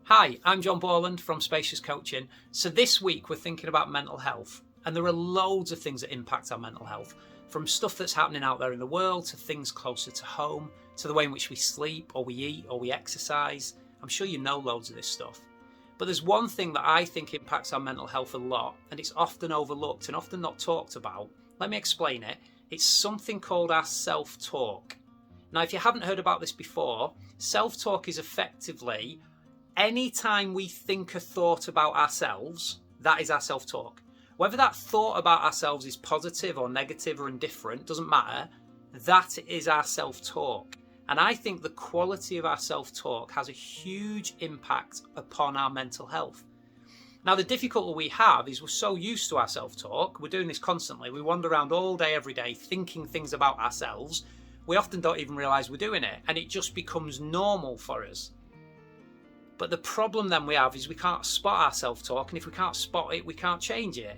Hi, I'm John Borland from Spacious Coaching. So this week we're thinking about mental health, and there are loads of things that impact our mental health, from stuff that's happening out there in the world to things closer to home, to the way in which we sleep or we eat or we exercise. I'm sure you know loads of this stuff. But there's one thing that I think impacts our mental health a lot, and it's often overlooked and often not talked about. Let me explain it. It's something called our self-talk. Now, if you haven't heard about this before, self-talk is effectively anytime we think a thought about ourselves, that is our self-talk. Whether that thought about ourselves is positive or negative or indifferent, doesn't matter. That is our self-talk. And I think the quality of our self-talk has a huge impact upon our mental health. Now, the difficulty we have is we're so used to our self-talk. We're doing this constantly. We wander around all day, every day, thinking things about ourselves. We often don't even realise we're doing it, and it just becomes normal for us. But the problem then we have is we can't spot our self-talk, and if we can't spot it, we can't change it.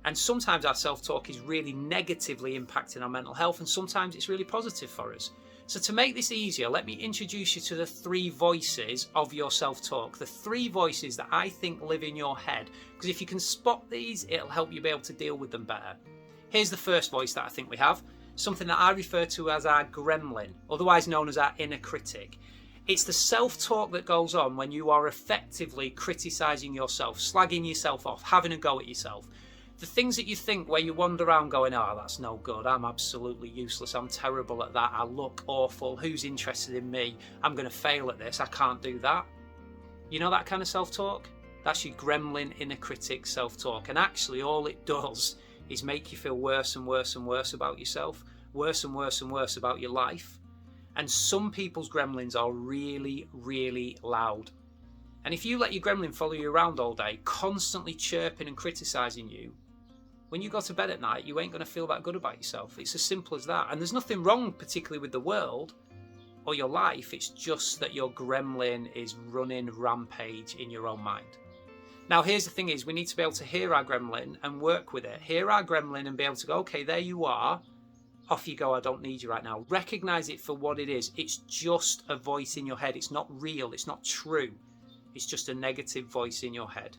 And sometimes our self-talk is really negatively impacting our mental health, and sometimes it's really positive for us. So to make this easier, let me introduce you to the three voices of your self-talk, the three voices that I think live in your head, because if you can spot these, it'll help you be able to deal with them better. Here's the first voice that I think we have, something that I refer to as our gremlin, otherwise known as our inner critic. It's the self-talk that goes on when you are effectively criticising yourself, slagging yourself off, having a go at yourself. The things that you think where you wander around going, oh, that's no good, I'm absolutely useless, I'm terrible at that, I look awful, who's interested in me, I'm going to fail at this, I can't do that. You know that kind of self-talk? That's your gremlin inner critic self-talk. And actually all it does is make you feel worse and worse and worse about yourself, worse and worse and worse about your life. And some people's gremlins are really, really loud. And if you let your gremlin follow you around all day, constantly chirping and criticising you, when you go to bed at night, you ain't going to feel that good about yourself. It's as simple as that. And there's nothing wrong particularly with the world or your life. It's just that your gremlin is running rampage in your own mind. Now, here's the thing is, we need to be able to hear our gremlin and work with it. Hear our gremlin and be able to go, okay, there you are. Off you go, I don't need you right now. Recognise it for what it is. It's just a voice in your head. It's not real. It's not true. It's just a negative voice in your head.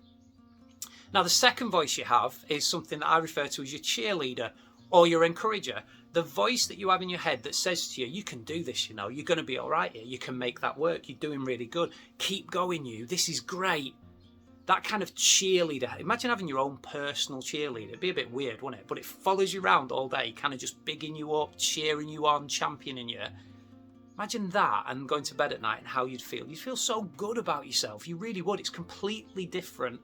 Now, the second voice you have is something that I refer to as your cheerleader or your encourager. The voice that you have in your head that says to you, you can do this, you know, you're going to be all right here. You can make that work. You're doing really good. Keep going, you. This is great. That kind of cheerleader. Imagine having your own personal cheerleader. It'd be a bit weird, wouldn't it? But it follows you around all day, kind of just bigging you up, cheering you on, championing you. Imagine that and going to bed at night and how you'd feel. You'd feel so good about yourself. You really would. It's completely different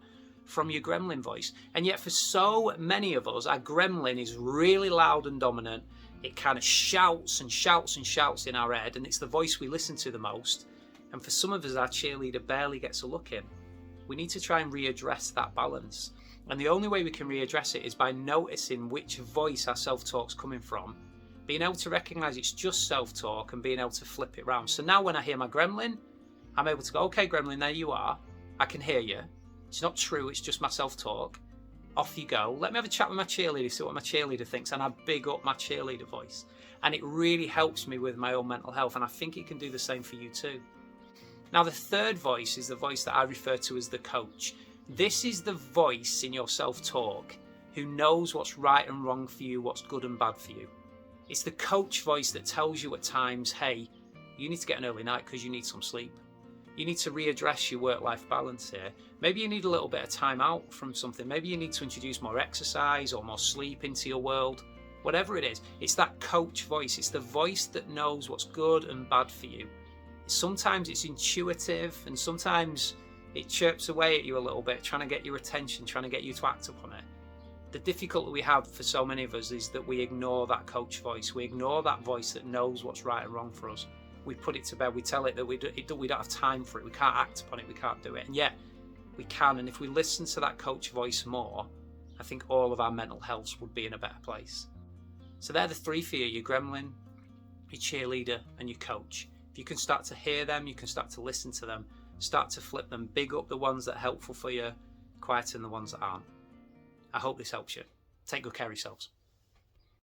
from your gremlin voice. And yet for so many of us, our gremlin is really loud and dominant. It kind of shouts and shouts and shouts in our head, and it's the voice we listen to the most. And for some of us, our cheerleader barely gets a look in. We need to try and readdress that balance. And the only way we can readdress it is by noticing which voice our self-talk's coming from, being able to recognise it's just self-talk and being able to flip it around. So now when I hear my gremlin, I'm able to go, okay, gremlin, there you are. I can hear you. It's not true, it's just my self-talk. Off you go. Let me have a chat with my cheerleader, see what my cheerleader thinks, and I big up my cheerleader voice. And it really helps me with my own mental health, and I think it can do the same for you too. Now, the third voice is the voice that I refer to as the coach. This is the voice in your self-talk who knows what's right and wrong for you, what's good and bad for you. It's the coach voice that tells you at times, hey, you need to get an early night because you need some sleep. You need to readdress your work-life balance here. Maybe you need a little bit of time out from something. Maybe you need to introduce more exercise or more sleep into your world. Whatever it is, it's that coach voice. It's the voice that knows what's good and bad for you. Sometimes it's intuitive, and sometimes it chirps away at you a little bit, trying to get your attention, trying to get you to act upon it. The difficulty we have for so many of us is that we ignore that coach voice. We ignore that voice that knows what's right and wrong for us. We put it to bed. We tell it that we don't have time for it. We can't act upon it. We can't do it. And yet we can. And if we listen to that coach voice more, I think all of our mental health would be in a better place. So they're the three for you: your gremlin, your cheerleader, and your coach. If you can start to hear them, you can start to listen to them, start to flip them, big up the ones that are helpful for you, quieten the ones that aren't. I hope this helps you. Take good care of yourselves.